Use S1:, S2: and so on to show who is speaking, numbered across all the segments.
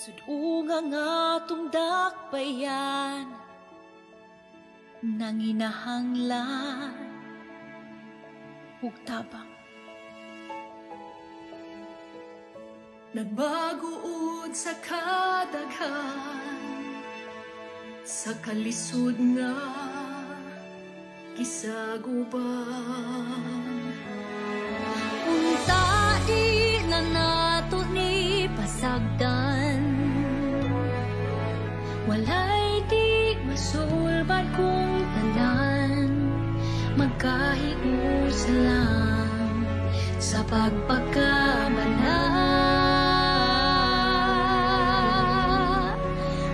S1: Sudunga nga dakbayan nang inahanglan ug tabang. Nagbaguod sa kadaghan sa kalisod nga gisaguban. Unta di na nato ni pasagdan, walay di masulbad kung tanan, magkahius lang sa pagpagkamala.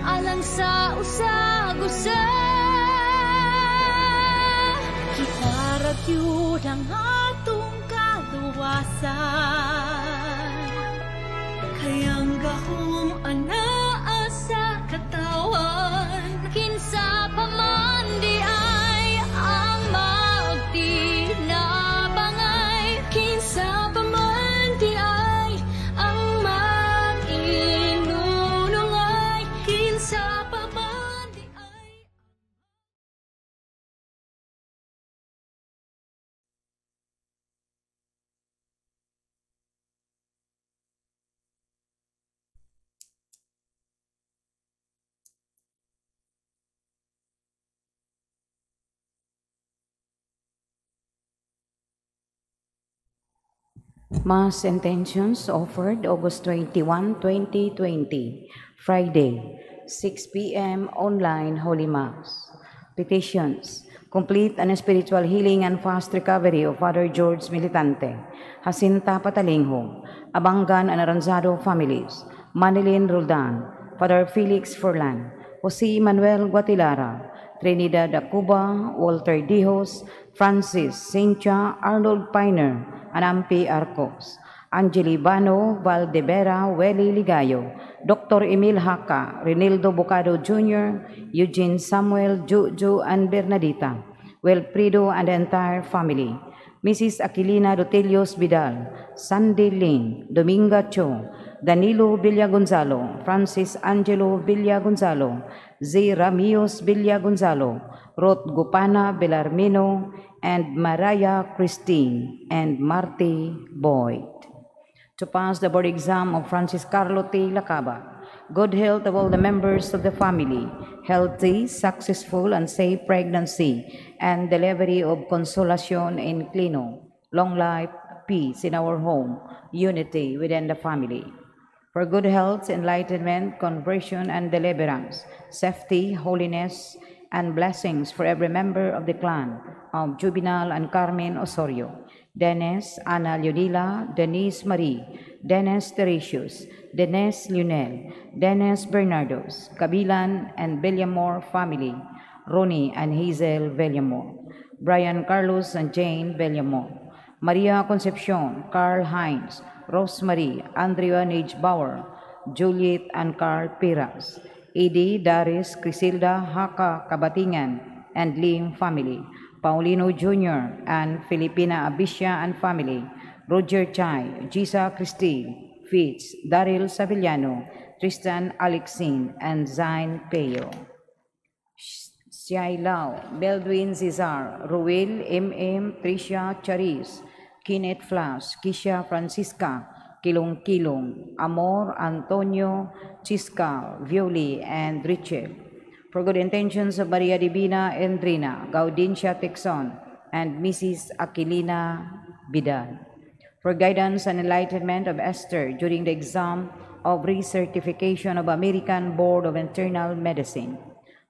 S1: Alang sa usag-usa kitaragyud ang atong kaluwasan, kayang gahom anaa sa katawan. Kinsa pa man di ay ang magtinabangay, kinsa pa man di ay ang mag-inunungay, kinsa pa man di ay.
S2: Mass intentions offered August 21, 2020, Friday, 6 p.m. online Holy Mass. Petitions: complete and spiritual healing and fast recovery of Father George Militante, Jacinta Patalingho, Abangan and Aranzado families, Manilin Roldan, Father Felix Furlan, Jose Manuel Guatilara, Trinidad Acuba, Walter Dijos, Francis Cynthia Arnold Piner, Anampi Arcos, Angeli Bano, Valdevera, Welly Ligayo, Dr. Emil Haka, Renildo Bocado Jr., Eugene Samuel, Juju and Bernadita, Wilfredo and the entire family, Mrs. Aquilina Dotelios Vidal, Sandy Lin, Dominga Cho, Danilo Villa Gonzalo, Francis Angelo Villa Gonzalo, Z. Ramios Villa Gonzalo, Ruth Gupana Belarmino, and Mariah Christine and Marty Boyd. To pass the board exam of Francis Carlo T. Lacaba, good health of all the members of the family, healthy, successful, and safe pregnancy and delivery of Consolacion in Clino, long life, peace in our home, unity within the family. For good health, enlightenment, conversion, and deliverance, safety, holiness, and blessings for every member of the clan of Juvenal and Carmen Osorio, Dennis, Ana Leonila, Denise Marie, Dennis Teresius, Dennis Lionel, Dennis Bernardos, Kabilan and Villamor family, Ronnie and Hazel Villamor, Brian Carlos and Jane Villamor, Maria Concepcion, Carl Hines, Rosemary, Andrea Nage Bauer, Juliet and Carl Piras, Edie, Daris, Crisilda, Haka, Kabatingan, and Lim family, Paulino Jr. and Filipina Abicia and family, Roger Chai, Gisa Christine, Fitz, Daryl Savillano, Tristan Alexin, and Zain Peyo. Xiai Lau, Beldwin Cesar, Ruel, M.M., Tricia Charis, Kenneth Flas, Kisha Francisca, Kilong Kilong, Amor, Antonio, Chisca, Violi, and Richel. For good intentions of Maria Divina Endrina, Gaudincia Texon, and Mrs. Aquilina Vidal. For guidance and enlightenment of Esther during the exam of recertification of American Board of Internal Medicine.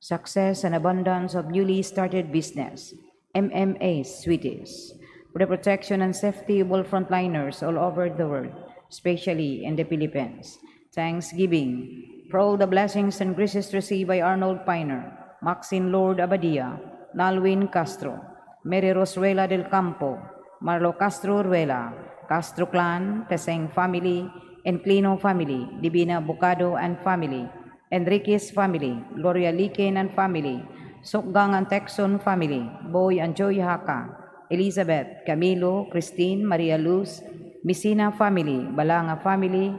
S2: Success and abundance of newly started business, MMA Sweeties. For the protection and safety of all frontliners all over the world, especially in the Philippines. Thanksgiving for all the blessings and graces received by Arnold Piner, Maxine Lord Abadia, Nalwin Castro, Mary Rosuela del Campo, Marlo Castro Ruela, Castro Clan, Teseng family, Enclino family, Divina Bocado and family, Enriquez family, Gloria Liken and family, Sokgang and Texon family, Boy and Joy Haka, Elizabeth, Camilo, Christine, Maria Luz, Misina family, Balanga family,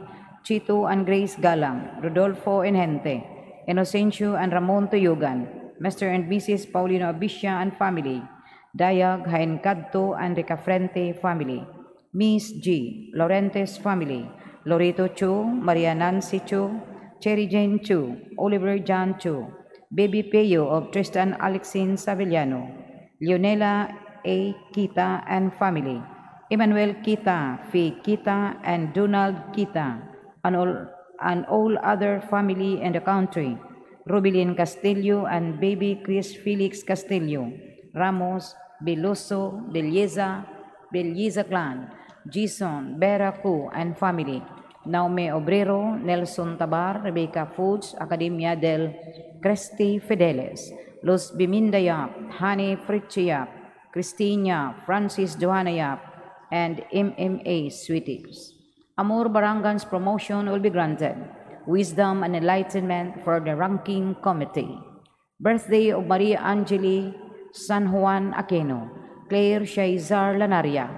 S2: Chito and Grace Galang, Rodolfo Enhente, Inocencio and Ramon Tuyugan, Mr. and Mrs. Paulino Abisha and family, Dayag Hain Cadto and Ricafrente family, Miss G. Laurentes family, Lorito Chu, Maria Nancy Chu, Cherry Jane Chu, Oliver John Chu, Baby Peyo of Tristan Alexin Savillano, Leonela A. Kita and family, Emmanuel Kita, Fee Kita, and Donald Kita, and all other family in the country, Rubilin Castillo and baby Chris Felix Castillo, Ramos, Beloso, Belleza clan, Jason, Vera Cu, and family, Naume Obrero, Nelson Tabar, Rebecca Foods, Academia del Cresti Fideles, Los Bimindayap, Hani Fritchiyap, Christina, Francis Johanna Yap, and MMA Sweeties. Amor Barangan's promotion will be granted. Wisdom and enlightenment for the ranking committee. Birthday of Maria Angeli San Juan Aquino, Claire Shaizar Lanaria,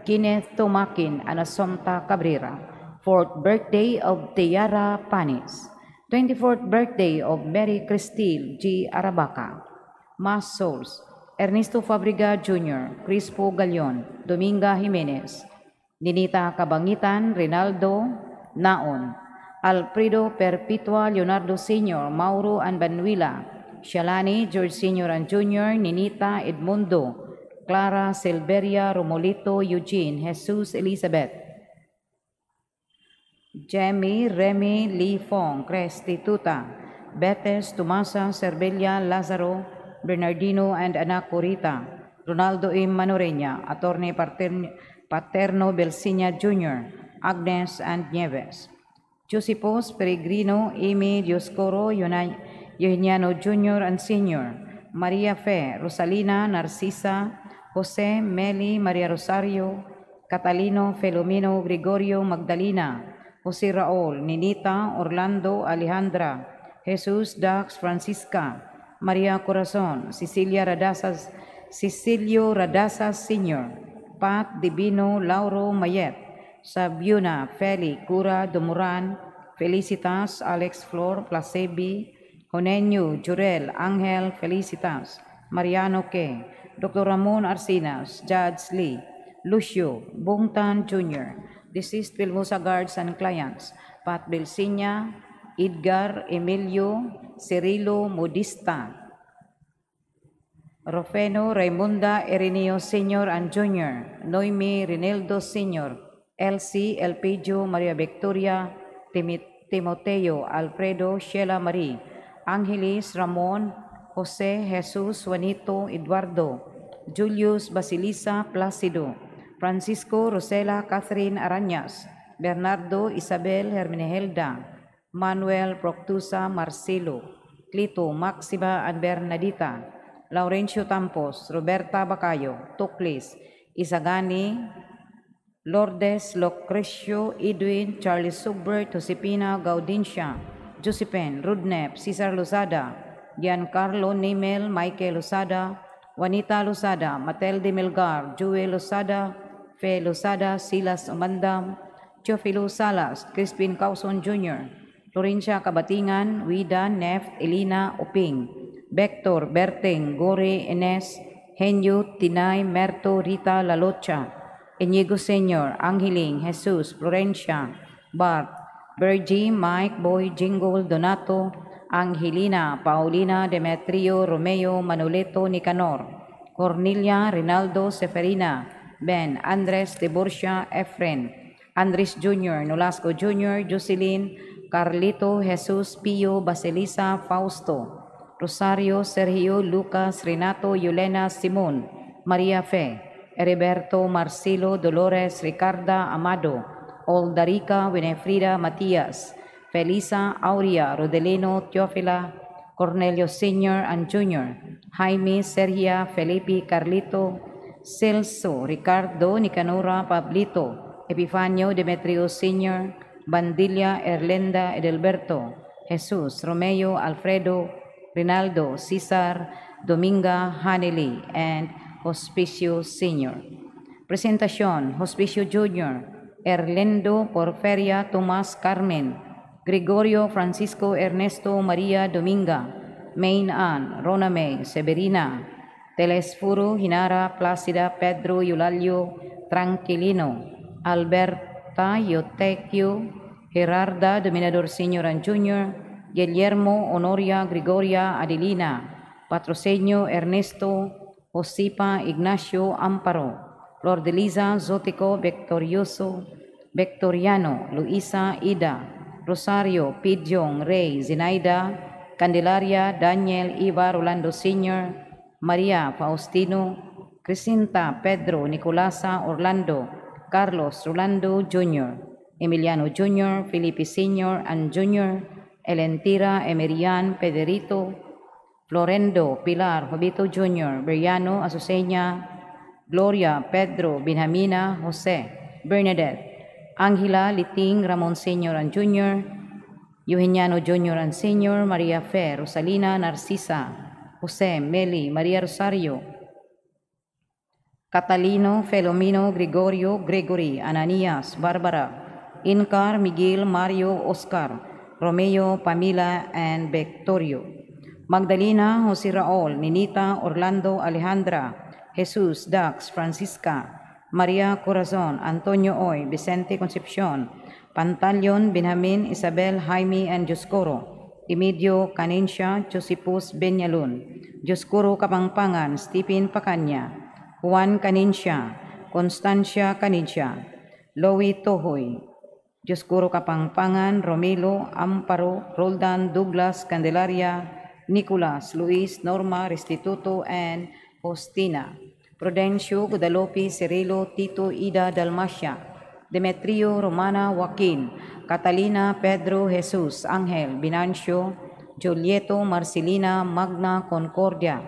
S2: Kenneth Tomakin, and Asomta Cabrera. 4th birthday of Tiara Panis. 24th birthday of Mary Cristil G. Arabaca. Mass Souls, Ernesto Fabriga Jr., Crispo Galion, Dominga Jimenez, Ninita Kabangitan, Rinaldo Naon, Alfredo Perpetua, Leonardo Sr., Mauro and Banuila, Shalani, George Sr. and Jr., Ninita Edmundo, Clara Silveria, Romolito, Eugene, Jesus Elizabeth, Jamie, Remy, Lee Fong, Crestituta, Betes, Tomasa, Cervelia, Lazaro, Bernardino, and anak Corita, Ronaldo M. Manoreña, Attorney Paterno Belsinia Jr., Agnes and Nieves, Josipos Peregrino, Amy Dioscoro, Eugeniano Jr. and Sr., Maria Fe, Rosalina, Narcisa, Jose, Meli, Maria Rosario, Catalino, Felomino, Gregorio, Magdalena, Jose Raul, Ninita, Orlando, Alejandra, Jesus, Dax, Francisca, Maria Corazon, Cecilio Radasas Sr., Pat Divino, Lauro Mayet, Sabiuna, Feli, Cura, Dumuran, Felicitas, Alex Flor, Placebi, Jonenyo, Jurel, Angel, Felicitas, Mariano K., Dr. Ramon Arsinas, Judge Lee, Lucio, Bungtan Jr., deceased Pilmosa guards and clients, Pat Belsinya, Edgar, Emilio, Cirilo Modista, Rofeno, Raimunda, Ireneo Sr. and Jr., Noemi, Rinaldo Sr., Elsie, Elpidio, Maria Victoria, Timoteo, Alfredo, Sheila Marie, Angelis, Ramon, Jose, Jesus, Juanito, Eduardo, Julius, Basilisa, Placido, Francisco, Rosela, Catherine Arañas, Bernardo, Isabel, Hermenegilda, Manuel, Proctusa, Marcelo, Clito, Maxima, and Bernadita, Laurencio Tampos, Roberta Bacayo, Tuklis, Isagani, Lourdes, Lucrecio, Edwin, Charles Subert, Josepina, Gaudincia, Josephine, Rudnep, Cesar Lozada, Giancarlo Nimel, Michael Lozada, Juanita Lozada, Matilde Melgar, Joel Lozada, Fe Lozada, Silas Umandam, Teofilo Salas, Crispin Causon Jr., Florencia Kabatingan, Wida, Neft, Elina, Oping, Vector, Berteng, Gore, Enes, Henyo, Tinay, Merto, Rita, Lalocha, Inigo Sr., Angeling, Jesus, Florencia, Bart, Bergie, Mike, Boy, Jingle, Donato, Angelina, Paulina, Demetrio, Romeo, Manuleto, Nicanor, Cornelia, Rinaldo, Seferina, Ben, Andres, Deborcia, Efren, Andres Jr., Nolasco Jr., Jocelyn, Carlito, Jesus, Pio, Basilisa, Fausto, Rosario, Sergio, Lucas, Renato, Yulena, Simon, Maria Fe, Heriberto, Marcelo, Dolores, Ricarda, Amado, Oldarica, Winifrida, Matias, Felisa, Aurea, Rodelino, Teofila, Cornelio Sr. and Jr., Jaime, Sergia, Felipe, Carlito, Celso, Ricardo, Nicanora, Pablito, Epifanio, Demetrio Sr., Bandilla, Erlenda, Edelberto, Jesus, Romeo, Alfredo, Rinaldo, Cesar, Dominga, Haneli, and Hospicio Sr. Presentación, Hospicio Jr., Erlendo Porferia Tomas Carmen, Gregorio Francisco Ernesto Maria Dominga, Main Ann, Rona May, Severina, Telesfuro Hinara Placida Pedro Eulalio Tranquilino, Alberta Yotequio, Gerarda Dominador Senior and Junior, Guillermo Honoria Gregoria Adelina, Patrocinio Ernesto Josipa Ignacio Amparo, Flor de Liza Zotico Victoriano, Luisa Ida, Rosario Pidyong Rey Zinaida, Candelaria Daniel Iba Rolando Sr., Maria Faustino, Crisinta Pedro Nicolasa Orlando, Carlos Rolando Jr., Emiliano Jr., Felipe Sr. and Jr., Elentira Emerian Pedrito, Florendo Pilar Jovito Jr., Briano Azucena, Gloria Pedro Benjamina Jose, Bernadette, Angela Liting Ramon Sr. and Jr., Eugeniano Jr. and Sr., Maria Fe, Rosalina Narcisa, Jose, Meli, Maria Rosario, Catalino, Felomino, Gregorio, Gregory, Ananias, Barbara, Incar, Miguel, Mario, Oscar, Romeo, Pamela, and Victorio, Magdalena, Jose Raul, Ninita, Orlando, Alejandra, Jesus, Dax, Francisca, Maria Corazon, Antonio Oy, Vicente Concepcion, Pantaleon, Benjamin, Isabel, Jaime, and Joscoro, Emidio, Canencia, Josipus Benyalun, Joscoro Kapangpangan, Stephen Pacanya, Juan Canencia, Constancia Canencia, Lowy Tohoy, Joscoro Kapangpangan, Romelo, Amparo, Roldan, Douglas, Candelaria, Nicolas, Luis, Norma, Restituto, and Faustina, Prudencio, Guadalupe, Cirilo, Tito, Ida, Dalmacia, Demetrio, Romana, Joaquin, Catalina, Pedro, Jesus, Angel, Binancio, Julieto, Marcelina, Magna, Concordia,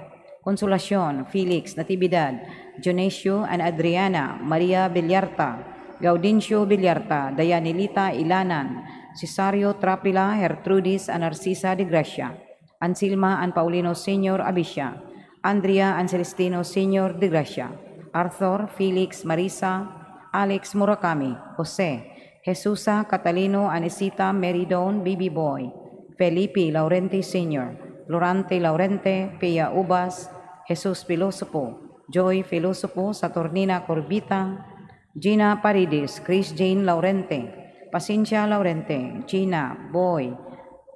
S2: Consolacion, Felix, Natividad, Dionisio and Adriana, Maria Villarta, Gaudincio Villarta, Dayanilita Ilanan, Cesario Trapila, Gertrudis and Narcisa de Gracia, Ansilma and Paulino Sr. Abisha, Andrea and Celestino Sr. de Gracia, Arthur, Felix, Marisa, Alex Murakami, Jose, Jesusa, Catalino, Anisita, Meridon, Bibi Boy, Felipe Laurenti Sr., Florante Laurente, Pia Ubas, Jesus Filosopo, Joy Filosopo, Saturnina Corbita, Gina Paredes, Chris Jane Laurente, Pacincia Laurente, Gina, Boy,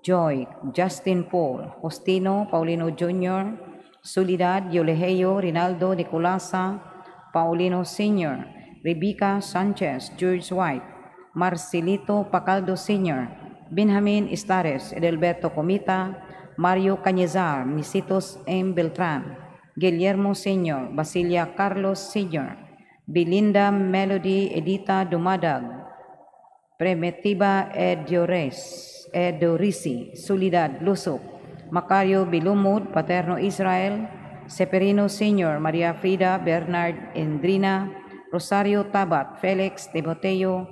S2: Joy, Justin Paul, Justino, Paulino Jr., Soledad, Yoleheyo, Rinaldo Nicolasa, Paulino Sr., Rebecca Sanchez, George White, Marcelito Pacaldo Sr., Benjamin Estares, Edelberto Comita, Mario Cañizar, Nisitos M. Beltran, Guillermo Sr., Basilia Carlos Sr., Belinda Melody Edita Dumadag, Primitiva Edorisi, Soledad Lusok, Macario Bilumud, Paterno Israel, Seperino Sr., Maria Frida, Bernard Endrina, Rosario Tabat, Felix Timoteo,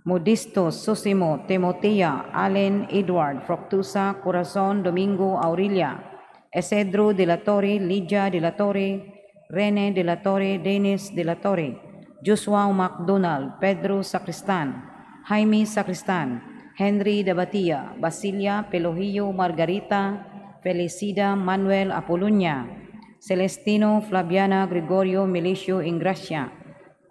S2: Modisto Sosimo, Timotea, Allen Edward, Fructusa, Corazon, Domingo Aurelia, Esedro de la Torre, Lydia de la Torre, Rene de la Torre, Dennis de la Torre, Joshua MacDonald, Pedro Sacristan, Jaime Sacristan, Henry de Batia, Basilia Pelojillo, Margarita, Felicida Manuel Apoluña, Celestino Flaviana Gregorio Milicio Ingracia,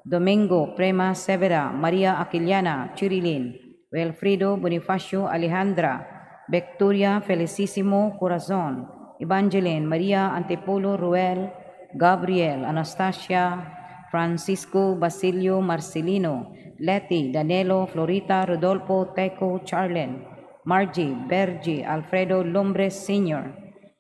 S2: Domingo Prema Severa, Maria Aquiliana Chirilin, Wilfrido Bonifacio Alejandra, Victoria Felicissimo Corazon, Evangeline Maria Antipolo Ruel, Gabriel Anastasia, Francisco Basilio Marcelino, Leti Danilo Florita Rodolfo Teco Charlen, Margie Bergie Alfredo Lombres Sr.,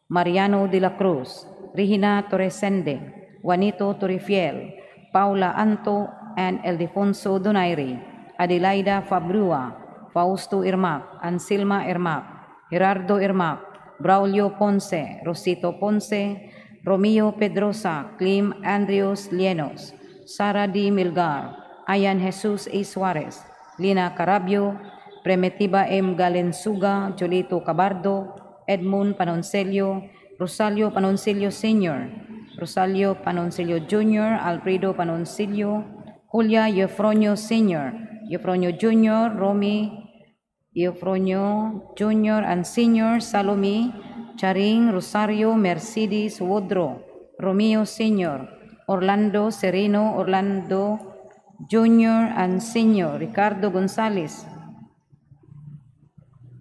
S2: Mariano de la Cruz, Regina Torresende, Juanito Torrifiel, Paula Anto and Eldefonso Donaire, Adelaida Fabrua, Fausto Irmac, Anselma Irmac, Gerardo Irmac, Braulio Ponce, Rosito Ponce, Romeo Pedrosa, Clim Andrews Lienos, Sara D. Milgar, Ayan Jesus A. Suarez, Lina Carabio, Primitiva M. Galensuga, Jolito Cabardo, Edmund Panoncelio, Rosalio Panoncelio Sr., Rosalio Panoncelio Jr., Alfredo Panoncelio, Julia Eufronio Sr., Eufronio Jr., Romy Eufronio Jr. and Sr., Salome, Charing Rosario Mercedes Woodrow, Romeo Sr., Orlando Sereno, Orlando Jr. and Sr., Ricardo Gonzalez,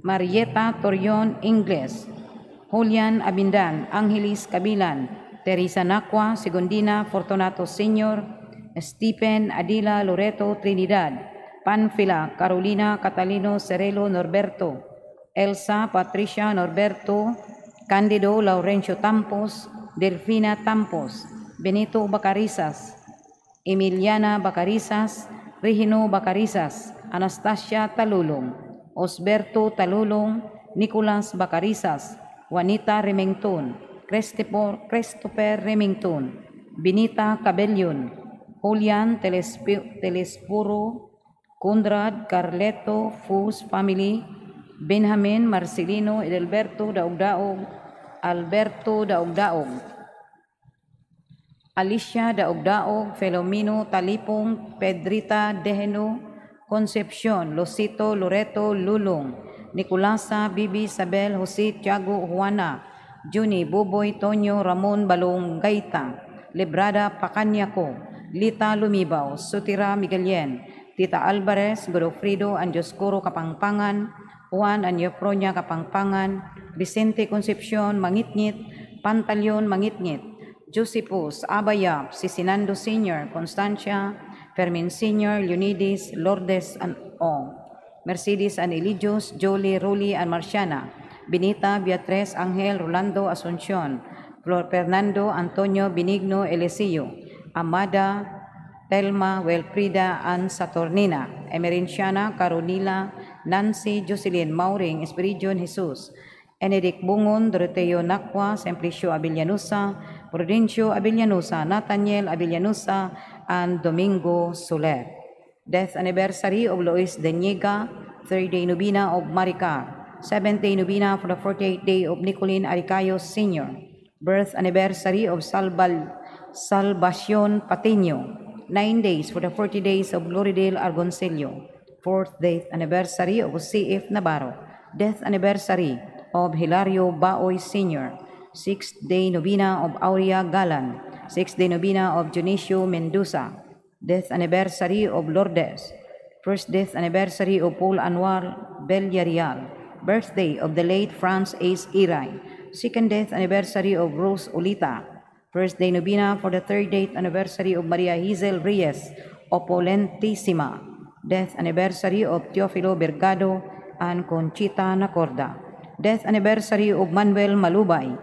S2: Marieta Torion Ingles, Julian Abindan, Angelis Cabilan, Teresa Nacua, Segundina Fortunato Sr., Stephen Adila Loreto Trinidad, Panfila Carolina Catalino Cerelo Norberto, Elsa Patricia Norberto, Candido Laurencio Tampos, Delfina Tampos, Benito Bacarizas, Emiliana Bacarizas, Regino Bacarizas, Anastasia Talulong, Osberto Talulong, Nicolas Bacarizas, Juanita Remington, Christopher Remington, Benita Cabellion, Julian Telespuro, Conrad Carleto Fus Family, Benjamin Marcelino Edelberto Daugdaog, Alberto Daugdaog, Alicia Daugdaog, Felomino Talipong, Pedrita Deheno, Concepcion, Losito Loreto Lulong, Nicolasa Bibi Isabel Jose Tiago Juana, Juni Buboy Tonyo Ramon Balong Gaita, Lebrada Pacaniaco, Lita Lumibaw, Sutira Miguelien, Tita Alvarez, Godofredo Anjoscoro Kapangpangan, Juan Anyofronia Kapangpangan, Vicente Concepcion Mangitngit, Pantaleon Mangitngit, Josephus Abayap, Sisinando Sr., Constancia, Fermin Sr., Leonides, Lourdes and Ong, Mercedes and Eligios, Jolie, Ruli and Marciana, Benita, Beatriz, Angel, Rolando, Asuncion, Fernando, Antonio, Benigno, Eliseo, Amada, Telma, Wilfrida, and Saturnina, Emerenciana, Caronila, Nancy, Jocelyn, Mauring, Espiridion, Jesus, Enedic Bungon, Doroteo Nacua, Simplicio Avillanusa, Prudencio Avillanusa, Nathaniel Avillanusa, and Domingo Soler. Death anniversary of Luis Deniega, 3rd day Novena of Maricar, 7th day Novena for the 48th day of Nicolin Aricayo Sr. Birth anniversary of Salvacion Patino, 9 days for the 40 days of Loridel Argoncillo. 4th death anniversary of C.F. Navarro. Death anniversary of Hilario Baoy Sr. 6th day Novena of Aurea Galan. 6th day Novena of Dionisio Mendoza. Death anniversary of Lourdes. 1st death anniversary of Paul Anwar Villarreal. Birthday of the late Franz Ace Iray. 2nd death anniversary of Rose Olita. 1st day Novena for the 3rd death anniversary of Maria Hazel Reyes Opulentissima. Death anniversary of Teofilo Bergado and Conchita Nacorda. Death anniversary of Manuel Malubay.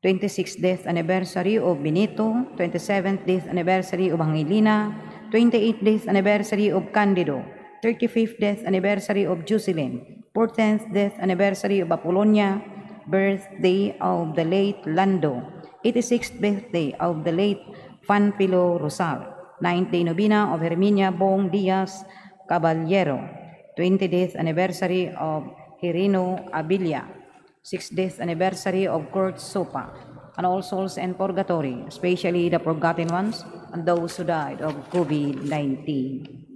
S2: 26th death anniversary of Benito. 27th death anniversary of Angelina. 28th death anniversary of Candido. 35th death anniversary of Jocelyn. 14th death anniversary of Apolonia. Birthday of the late Lando. 86th birthday of the late Fanfilo Rosal. 9th day Novena of Herminia Bong Diaz Caballero. 20th anniversary of Hirino Abilia. 60th anniversary of Kurt Sopa, and all souls in purgatory, especially the forgotten ones and those who died of COVID-19.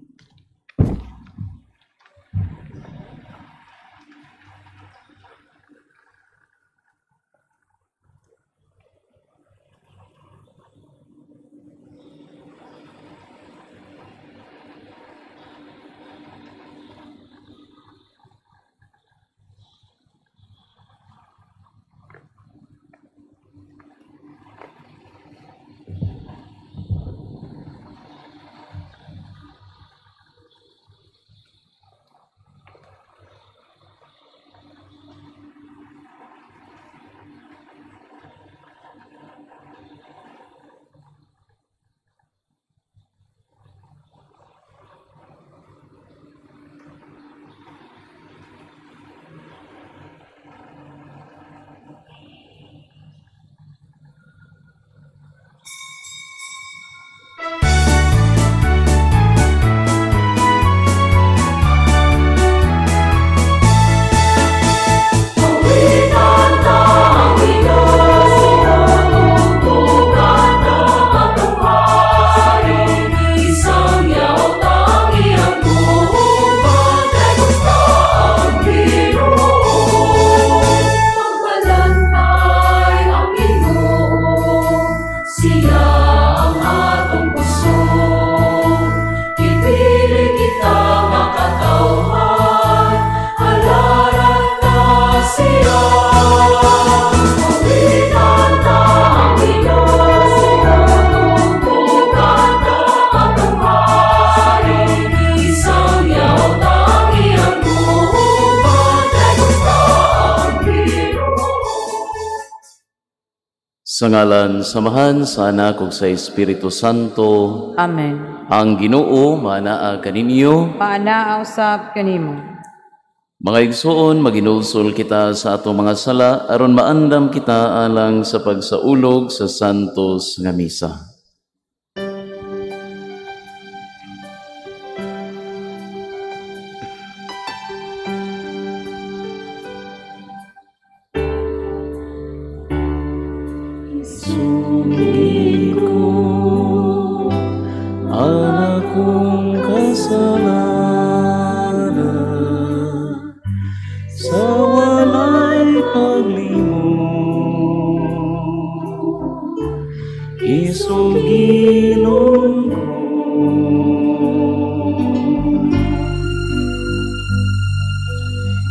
S3: Sa ngalan samahan sa Anak ug sa Espiritu Santo.
S2: Amen.
S3: Ang Ginoo manaa kaninyo.
S2: Paanaa usab kanimo.
S3: Mga igsoon, maginulsol kita sa atong mga sala aron maandam kita alang sa pagsaulog sa santos nga misa. Sugid ko anak kong kasalanan sa walay paglimot, isugilon ko.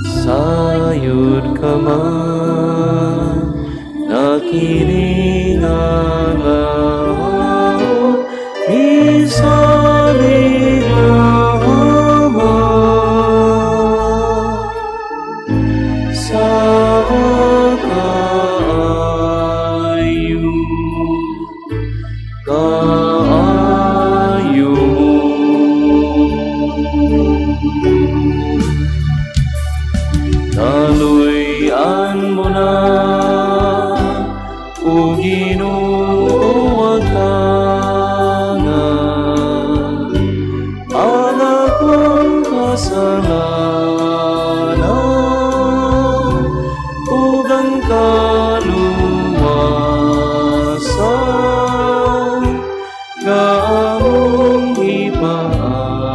S3: Sayod ka man, nakiling alaw, isalig lahat sa kaayo Daluyan mo na, O Ginoo, tangan anak kong kasalanan ug ang kaluwasan nga among ipaabot,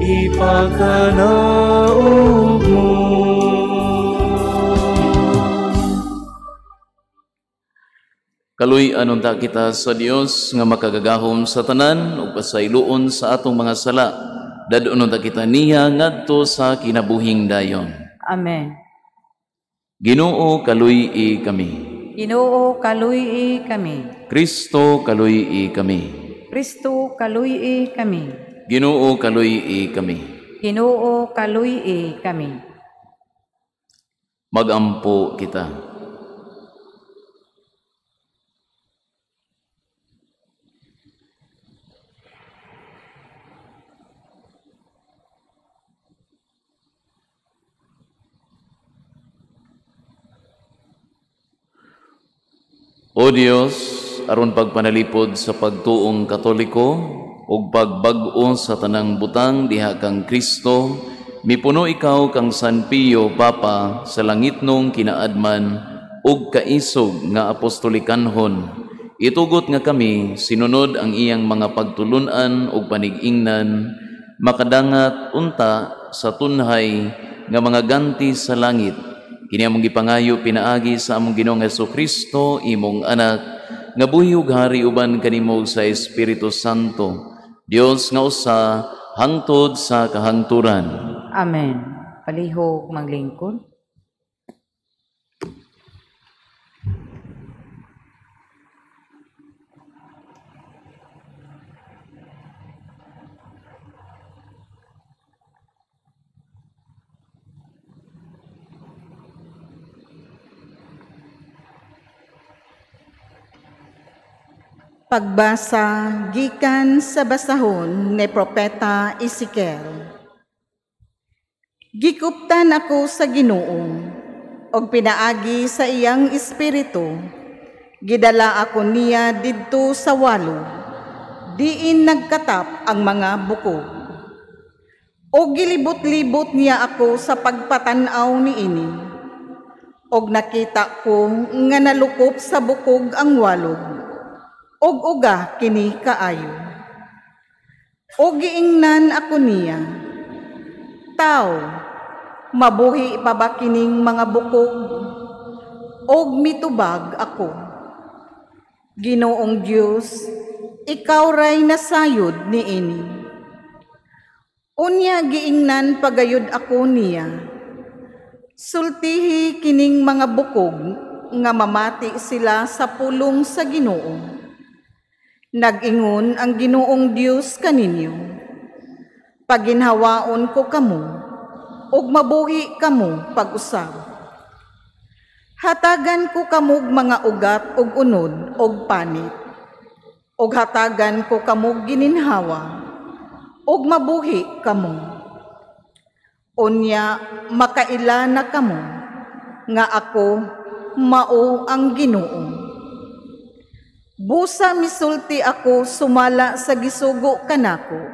S3: ipakanaog mo. Kaluy anunta kita sa Dios nga makagagahom sa tanan ug pasayloon sa atong mga sala. Dadon ta kita niya ngadto sa kinabuhing dayon.
S2: Amen.
S3: Ginoo kaluy-i kami.
S2: Ginoo kaluy-i kami.
S3: Kristo kaluy-i kami.
S2: Kristo kaluy-i kami.
S3: Ginoo kaluy-i kami.
S2: Ginoo kaluy-i kami.
S3: Magampo kita. O Dios, aron pagpanalipod sa pagtuong Katoliko ug pagbag-o sa tanang butang diha kang Kristo, mipuno ikaw kang San Pio Papa sa langitnong kinaadman ug kaisog nga apostolikanhon. Itugot nga kami sinunod ang iyang mga pagtulunan ug panig-ingnan, makadangat unta sa tunhay nga mga ganti sa langit. Kini among gipangayo pinaagi sa among Ginoong Jesucristo, imong anak, nga buhi ug hari uban kanimo sa Espiritu Santo, Dios nga usa hangtod sa kahangturan.
S2: Amen. Palihog manglingkod.
S4: Pagbasa gikan sa basahon ni Propeta Ezekiel. Gikuptan ako sa Ginoo, og pinaagi sa iyang espiritu. Gidala ako niya didto sa walo, diin nagkatap ang mga bukog. Og gilibot-libot niya ako sa pagpatanaw niini. Og nakita ko nga nalukop sa bukog ang walog. Og uga kini kaayo. Og giingnan ako niya, Tao, mabuhi pa ba kining mga bukog? Og mitubag ako, Ginoong Diyos, ikaw ray nasayod niini. Unya giingnan pagayod ako niya, sultihi kining mga bukog nga mamati sila sa pulong sa Ginoo. Nag-ingon ang Ginoong Diyos kaninyo, paginhawaon ko kamo, ug mabuhi kamo pag-usab. Hatagan ko kamog mga ugat og unod og panit, og hatagan ko kamog gininhawa, og mabuhi kamo. Unya makaila na kamo, nga ako mao ang Ginoo. Busa misulti ako sumala sa gisugo kanako.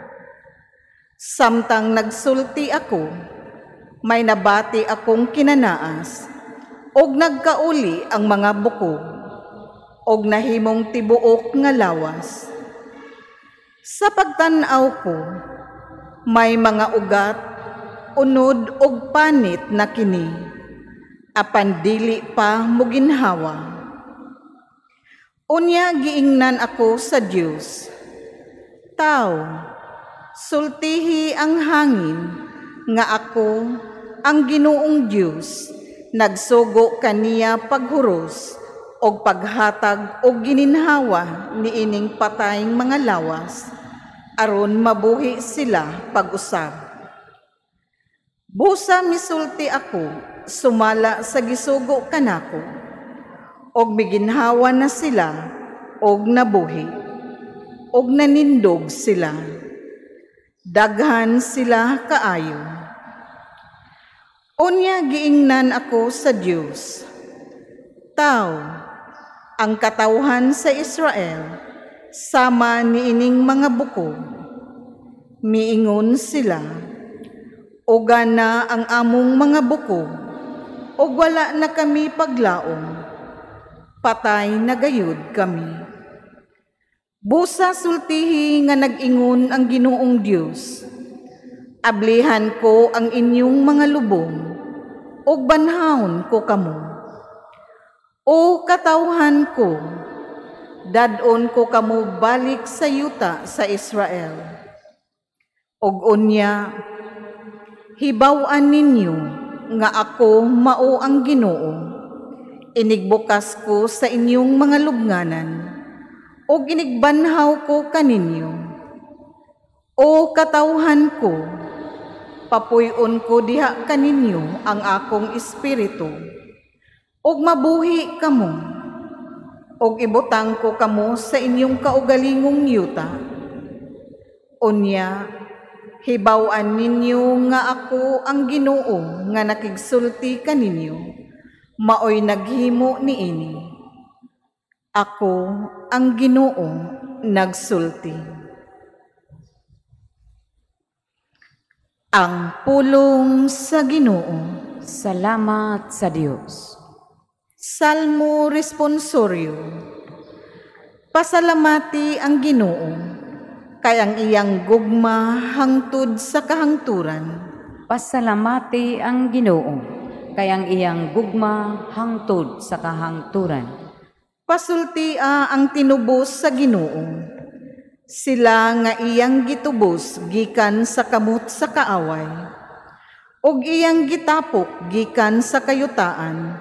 S4: Samtang nagsulti ako, may nabati akong kinanaas, og nagkauli ang mga bukog, og nahimong tibuok nga lawas. Sa pagtanaw ko, may mga ugat, unod og panit na kini, apan dili pa muginhawa. Unya giingnan ako sa Dios. Tao, sultihi ang hangin, nga ako ang Ginoong Dios, nagsugo kaniya paghuros, og paghatag og gininhawa niining patayng mga lawas, aron mabuhi sila pag-usab. Busa misulti ako, sumala sa gisugo kanako, og miginhawa na sila, og nabuhi, og nanindog sila. Daghan sila kaayo. Unya giingnan ako sa Dios. Tao, ang katawhan sa Israel, sama niining mga bukog. Miingon sila, o gana ang among mga bukog, o wala na kami paglaom, patay na gayud kami. Busa sultihi nga nag-ingon ang Ginoong Dios, ablihan ko ang inyong mga lubong, o banhaon ko kamo. O katawhan ko, dadon ko kamo balik sa yuta sa Israel. Og unya, hibaw-an ninyo nga ako mao ang Ginoo. Inigbukas ko sa inyong mga lubnganan, o ginigbanhaw ko kaninyo. O katawhan ko, papuyon ko diha kaninyo ang akong espiritu, og mabuhi kamo, og ibutang ko kamo sa inyong kaugalingong yuta. Unya, hibaw-an ninyo nga ako ang Ginoo nga nakigsulti kaninyo, maoy naghimo niini. Ako ang Ginoo nagsulti. Ang pulong sa Ginoo.
S2: Salamat sa Dios.
S4: Salmo responsorio. Pasalamati ang Ginoo, kay ang iyang gugma hangtod sa kahangturan.
S2: Pasalamati ang Ginoo, kay ang iyang gugma hangtod sa kahangturan.
S4: Pasultia ang tinubos sa Ginoo, sila nga iyang gitubos gikan sa kamot sa kaaway, og iyang gitapok gikan sa kayutaan,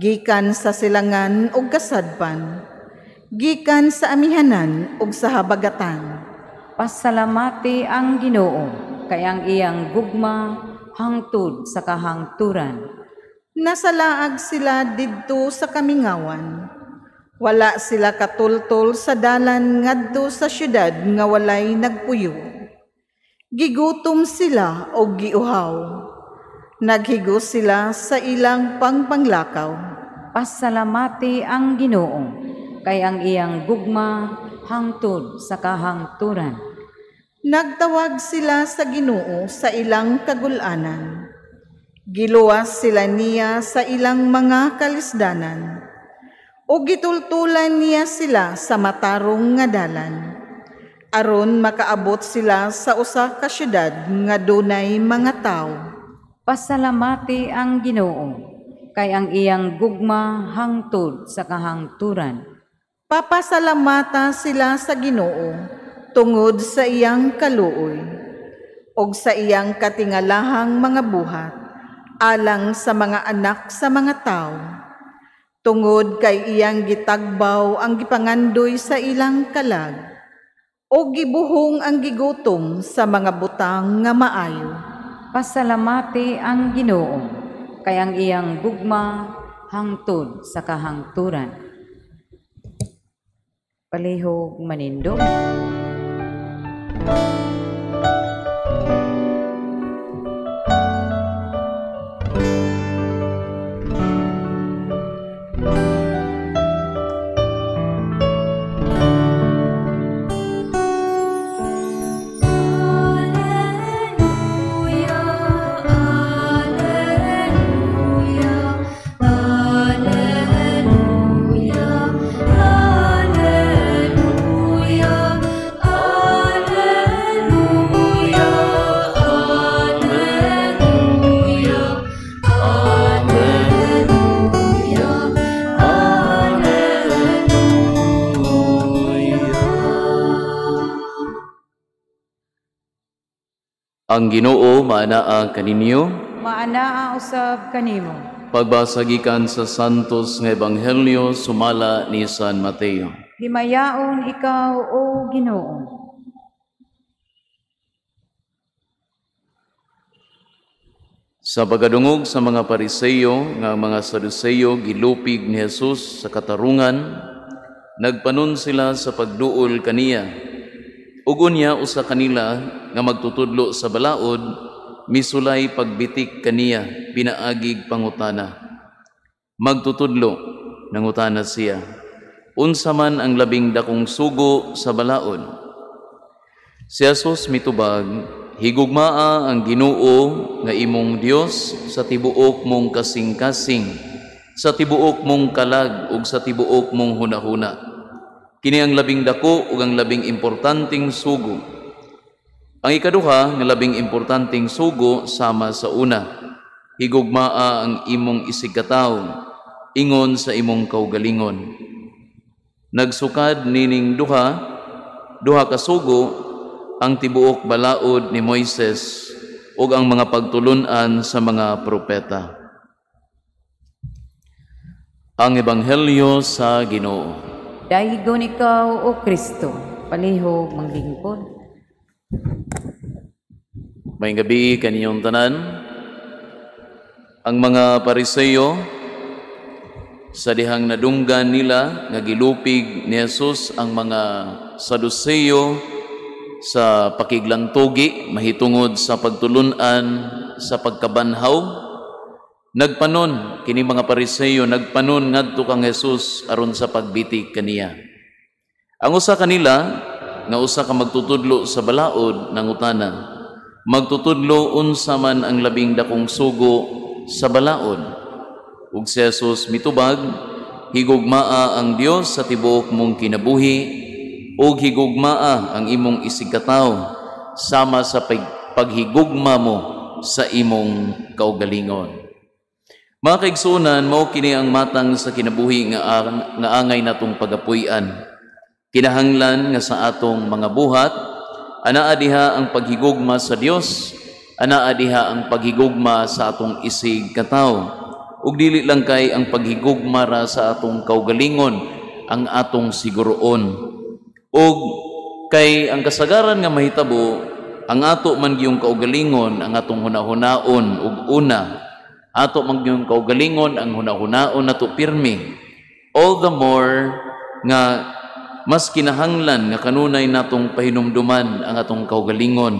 S4: gikan sa silangan og kasadpan, gikan sa amihanan ug sa habagatan.
S2: Pasalamati ang Ginoo, kay ang iyang gugma hangtod sa kahangturan.
S4: Nasalaag sila didto sa kamingawan, wala sila katultol sa dalan ngadto sa syudad nga walay nagpuyo. Gigutom sila og giuhaw, naghigo sila sa ilang pangpanglakaw.
S2: Pasalamati ang Ginoo, kay ang iyang gugma hangtod sa kahangturan.
S4: Nagtawag sila sa Ginoo sa ilang kagulanan. Giluwas sila niya sa ilang mga kalisdanan, o gitultulan niya sila sa matarong nga dalan, aron makaabot sila sa usa ka syudad nga dunay mga tawo.
S2: Pasalamati ang Ginoo, kay ang iyang gugma hangtod sa kahangturan.
S4: Papasalamata sila sa Ginoo tungod sa iyang kaluoy, og sa iyang katingalahang mga buhat, alang sa mga anak sa mga tawo. Tungod kay iyang gitagbaw ang gipangandoy sa ilang kalag, o gibuhong ang gigutom sa mga butang nga maayo.
S2: Pasalamati ang Ginoo, kay ang iyang gugma hangtod sa kahangturan. Palihog manindog.
S3: Ang Ginoo maanaa kaninyo.
S2: Maanaa usab kanimo.
S3: Pagbasagikan sa Santos nga Ebanghelyo sumala ni San Mateo.
S2: Himayaon ikaw o Ginoo.
S3: Sa pagkadungog sa mga Pariseyo nga mga Saduseyo gilupig ni Jesus sa katarungan, nagpanon sila sa pagduol kaniya. Ugon niya usa kanila nga magtutudlo sa balaod, misulay pagbitik kaniya, pinaagig pangutana. Magtutudlo, nangutana siya, unsa man ang labing dakong sugo sa balaod? Si Jesus mitubag, higugmaa ang Ginoo nga imong Dios sa tibuok mong kasing-kasing, sa tibuok mong kalag ug sa tibuok mong hunahuna. Kini ang labing dako ug ang labing importanteng sugo. Ang ikaduha nga labing importanteng sugo sama sa una. Higugmaa ang imong isigkataw, ingon sa imong kaugalingon. Nagsukad nining duha ka sugo ang tibuok balaod ni Moises ug ang mga pagtulun-an sa mga propeta. Ang Ebanghelyo sa Ginoo.
S2: Dahigon ikaw o Kristo, palihog manglingkod.
S3: May gabi kaninyong tanan. Ang mga Pariseyo sa dihang nadunggan nila nga gilupig ni Jesus ang mga Saduseyo sa pakiglantugi mahitungod sa pagtulunan sa pagkabanhaw. Nagpanon kini mga Pariseyo nagpanon ngadto kang Jesus aron sa pagbitik kaniya. Ang usa kanila nga usa ka magtutudlo sa balaod nangutana, magtutudlo unsa man ang labing dakong sugo sa balaod? Ug si Jesus mitubag, higugmaa ang Dios sa tibuok mong kinabuhi ug higugmaa ang imong isigkataw sama sa paghigugma mo sa imong kaugalingon. Mga kaigsunan, mao kini ang matang sa kinabuhi nga angay natong pagapuy-an. Kinahanglan nga sa atong mga buhat, anaa diha ang paghigugma sa Dios, anaa diha ang paghigugma sa atong isig kataw. Ug dili lang kay ang paghigugma ra sa atong kaugalingon, ang atong siguroon. Ug kay ang kasagaran nga mahitabo, ang ato man gyung kaugalingon, ang atong hunahunaon ug una, ato magyong kaugalingon ang hunahunaon nato pirmi. All the more nga mas kinahanglan nga kanunay natong pahinumduman ang atong kaugalingon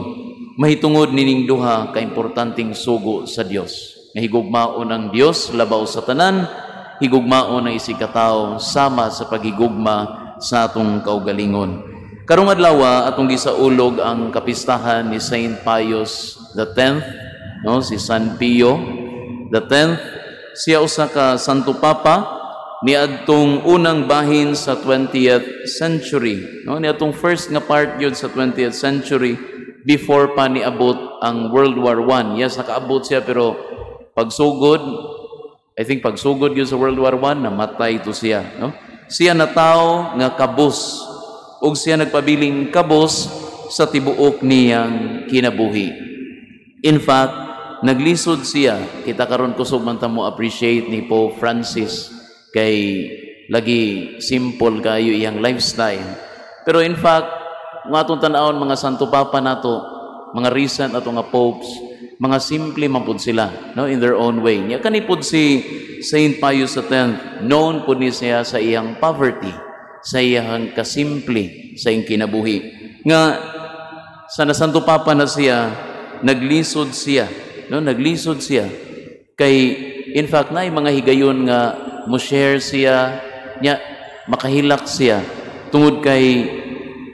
S3: mahitungod nining duha ka importanteng sugo sa Dios. Nga higugmaon ang Dios labaw sa tanan, higugmaon ang isigkatawo sama sa paghigugma sa atong kaugalingon. Karong adlaw atong gisaulog ang kapistahan ni Saint Pius X, no, si San Pio the 10th, siya usa ka Santo Papa niadtong unang bahin sa 20th century. No, niadtong first nga part yun sa 20th century before pa niabot ang World War I. Yes, nakaabot siya pero pagsugod, I think pagsugod yun sa World War I, namatay ito siya. No? Siya na tao nga kabus ug siya nagpabiling kabus sa tibuok niyang kinabuhi. In fact, naglisod siya, kita karon kusog man ta mo appreciate ni Pope Francis kay lagi simple kayo iyang lifestyle. Pero in fact, mga atong tan-awon mga Santo Papa nato, mga recent ato nga popes, Mga simple man pud sila, no, in their own way. Nya kanipod si Saint Pius X, known pud ni siya sa iyang poverty, sa iyang kasimple sa iyang kinabuhi. Nga sa Santo Papa na siya, naglisod siya, no, naglisod siya kay in fact na mga higayon nga mo share siya nya makahilak siya tungod kay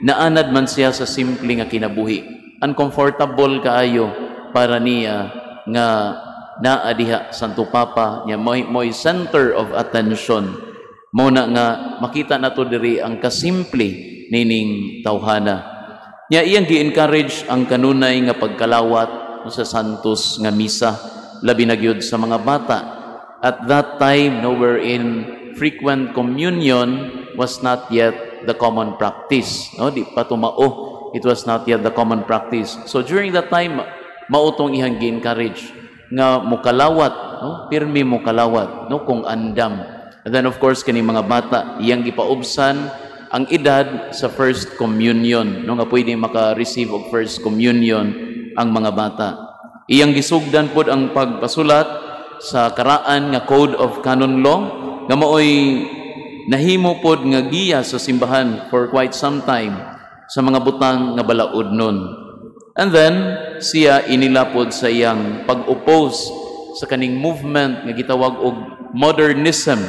S3: naanad man siya sa simple nga kinabuhi, uncomfortable kaayo para niya nga naadiha Santo Papa nya mo'y center of attention mo na nga makita nato diri ang kasimple nining tawhana nya iyang gi-encourage ang kanunay nga pagkalawat sa santos nga misa, labi na gyud sa mga bata. At that time, no, wherein frequent communion was not yet the common practice. No? Di pa tumao. It was not yet the common practice. So during that time, mautong ihang gi-encourage nga mukalawat, no? Pirmi mukalawat, no? Kung andam. And then of course, kini mga bata, iyang gipaubsan ang edad sa first communion, no? Nga pwede maka-receive of first communion ang mga bata. Iyang gisugdan pod ang pagpasulat sa karaan nga Code of Canon Law nga maoy nahimo pod nga giya sa simbahan for quite some time sa mga butang nga balaod nun. And then siya inilapod sa iyang pag-oppose sa kaning movement nga gitawag og modernism,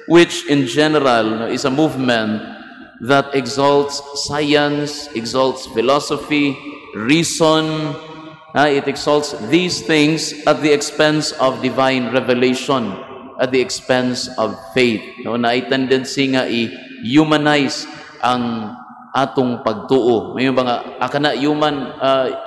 S3: which in general is a movement that exalts science, exalts philosophy, reason. It exalts these things at the expense of divine revelation, at the expense of faith. No, na ay tendency nga i-humanize ang atong pagtuo. May ba nga akana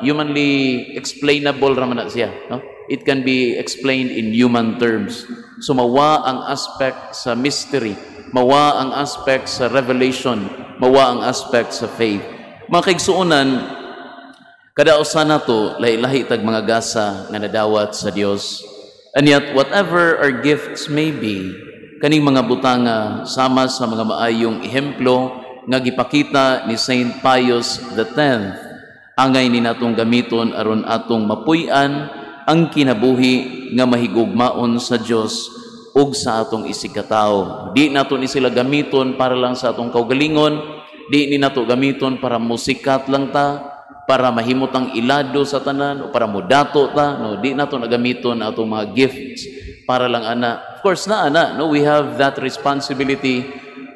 S3: humanly explainable ra man na siya, no? It can be explained in human terms. So mawa ang aspect sa mystery, mawa ang aspect sa revelation, mawa ang aspect sa faith. Mga kaigsuonan, kadausan nato lahi-lahi tag mga gasa nga nadawat sa Dios. And yet whatever our gifts may be, kaning mga butanga sama sa mga maayong ehemplo nga gipakita ni Saint Pius X, angay ni natong gamiton aron atong mapuy-an ang kinabuhi nga mahigugmaon sa Dios ug sa atong isikatawo. Di nato ni sila gamiton para lang sa atong kaugalingon, di ni nato gamiton para musikat lang ta, para mahimot ang ilado sa tanan o para modato ta, no, di nato nagamiton atong mga gifts para lang ana. Of course na ana, no, we have that responsibility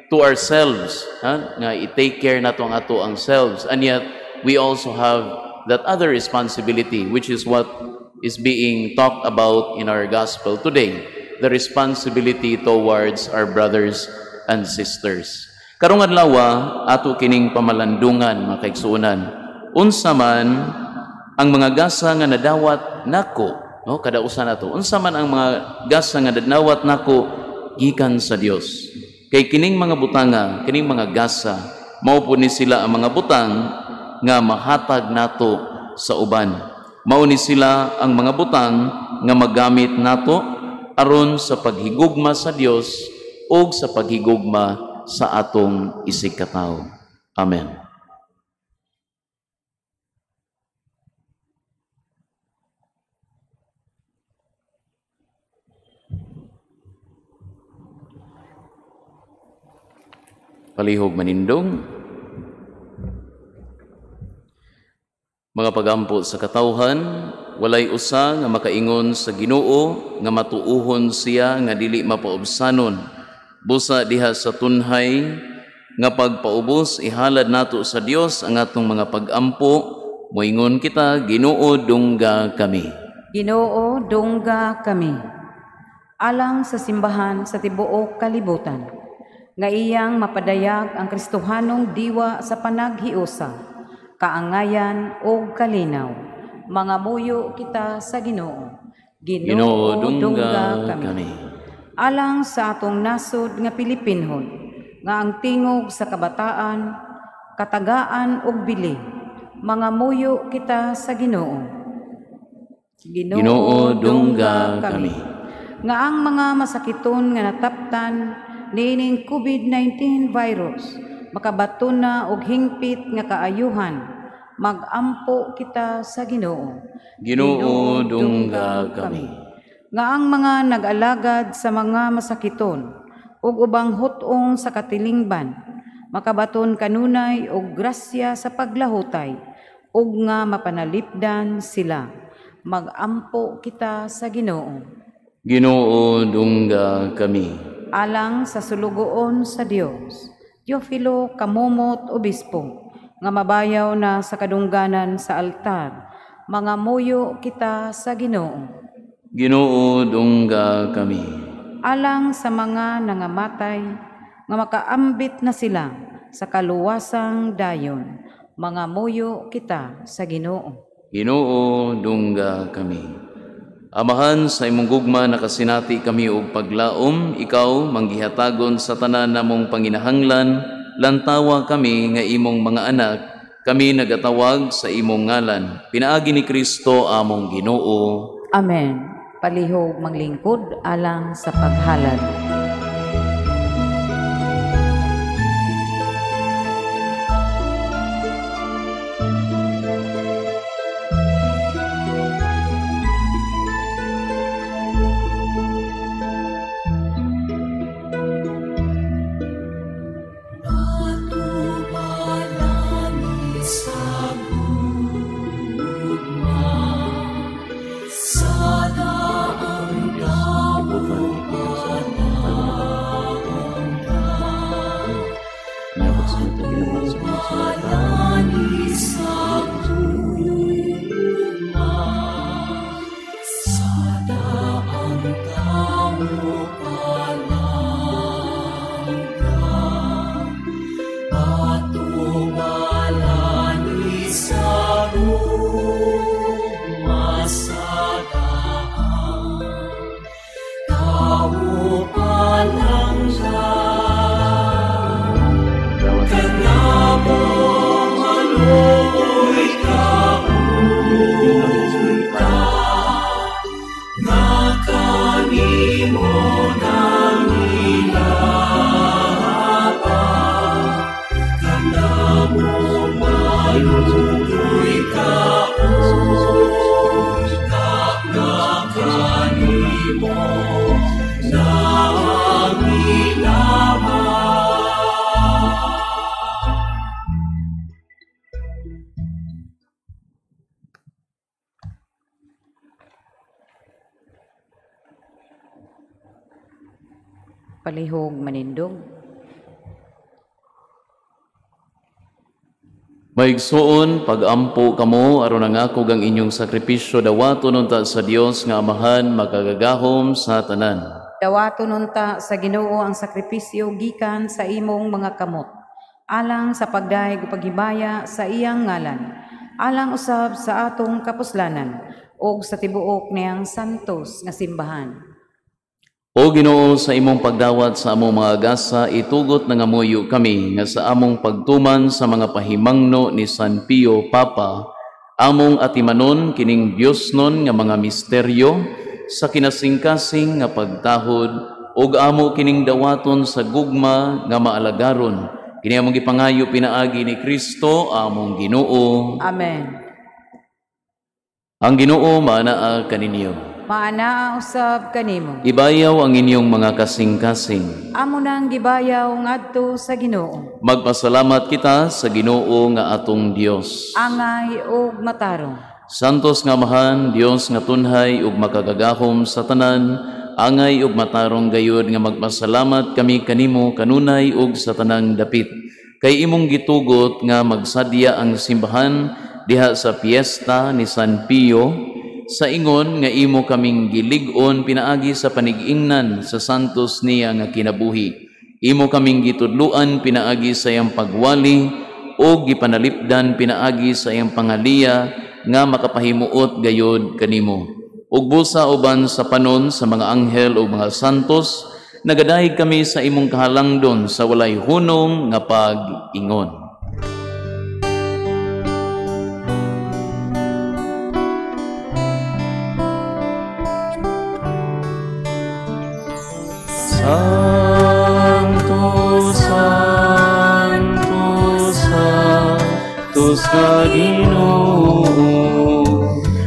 S3: to ourselves, nga i-take care nato ang ato ang selves, and yet we also have that other responsibility, which is what is being talked about in our gospel today, the responsibility towards our brothers and sisters. Karong adlaw ato kining pamalandungan, mga kaigsuonan, unsa man ang mga gasa nga nadawat nako, no, kadausan nato, unsa man ang mga gasa nga nadawat nako gikan sa Dios. Kay kining mga butanga, kining mga gasa, mao po ni sila ang mga butang nga mahatag nato sa uban. Mao ni sila ang mga butang nga magamit nato aron sa paghigugma sa Dios o sa paghigugma sa atong isikatawo. Amen. Palihog manindong, mga pagampo sa katawhan, walay usa nga makaingon sa Ginoo nga matuuhon siya nga dili mapaubsanon. Busa diha sa tunhay nga pagpaubos ihalad nato sa Dios ang atong mga pagampo. Moingon kita, Ginoo dungga kami.
S2: Ginoo dungga kami. Alang sa simbahan sa tibuok kalibutan, nga iyang mapadayag ang Kristohanong diwa sa panaghiusa, kaangayan o kalinaw. Mga muyo kita sa Ginoo.
S3: Ginoo dungga kami.
S2: Alang sa atong nasod nga Pilipinhon, nga ang tingog sa kabataan, katagaan ug bili. Mga muyo kita sa Ginoo.
S3: Ginoo dungga kami.
S2: Nga ang mga masakiton nga nataptan nining COVID-19 virus, makabaton na og hingpit nga kaayuhan, Magampo kita sa Ginoo.
S3: Ginoo dungga kami.
S2: Nga ang mga nag-alagad sa mga masakiton, ug ubang hutong sa katilingban, makabaton kanunay og grasya sa paglahutay, ug nga mapanalipdan sila. Magampo kita sa Ginoo.
S3: Ginoo dungga kami.
S2: Alang sa sulugoon sa Dios, Teofilo Kamumot Obispo, nga mabayaw na sa kadungganan sa altar, mga muyo kita sa Ginoo.
S3: Ginoo dungga kami.
S2: Alang sa mga nangamatay, nga makaambit na sila sa kaluwasang dayon, mga muyo kita sa Ginoo.
S3: Ginoo dungga kami. Amahan sa imong gugma nakasinati kami og paglaom, ikaw manggihatagon sa tanan namong panginahanglan, lantawa kami nga imong mga anak, kami nagatawag sa imong ngalan. Pinaagi ni Kristo among Ginoo.
S2: Amen. Palihog manglingkod alang sa paghalad. Palihog manindog.
S3: Maigsuon pagampo kamo aron nangako ang inyong sakripisyo dawaton unta sa Dios nga Amahan magagagahom sa tanan.
S2: Dawaton unta sa Ginoo ang sakripisyo gikan sa imong mga kamot, alang sa pagdaig ug paghibaya sa iyang ngalan, alang usab sa atong kapuslanan ug sa tibuok niyang santos nga simbahan.
S3: O Ginoo, sa imong pagdawat sa among mga agasa, itugot na ngamuyo kami nga sa among pagtuman sa mga pahimangno ni San Pio Papa, among atimanon kining Diosnon nga mga misteryo sa kinasingkasing nga pagtahod ug amo kining dawaton sa gugma nga maalagaron. Kini among gipangayo pinaagi ni Kristo among Ginoo.
S2: Amen.
S3: Ang Ginoo maanaa kaninyo.
S2: Maanaa usab kanimo.
S3: Ibayaw ang inyong mga kasing-kasing.
S2: Amo nang gibayaw ngadto sa Ginoo.
S3: Magpasalamat kita sa Ginoo nga atong Dios.
S2: Angay ug matarong.
S3: Santos nga Amahan, Dios nga tunhay ug makagagahom sa tanan, angay ug matarong gayud nga magpasalamat kami kanimo kanunay ug sa tanang dapit. Kay imong gitugot nga magsadya ang simbahan diha sa piyesta ni San Pio, sa ingon nga imo kaming gilig-on pinaagi sa panig-ingnan sa santos niya nga kinabuhi. Imo kaming gitudluan pinaagi sa iyang pagwali o gipanalipdan pinaagi sa iyang pangaliya nga makapahimuot gayod kanimo. Ug busa uban sa panon sa mga anghel ug mga santos, nagadahig kami sa imong kahalangdon sa walay hunong nga pag-ingon. Santo, Santo, Santo, sa Ginoo,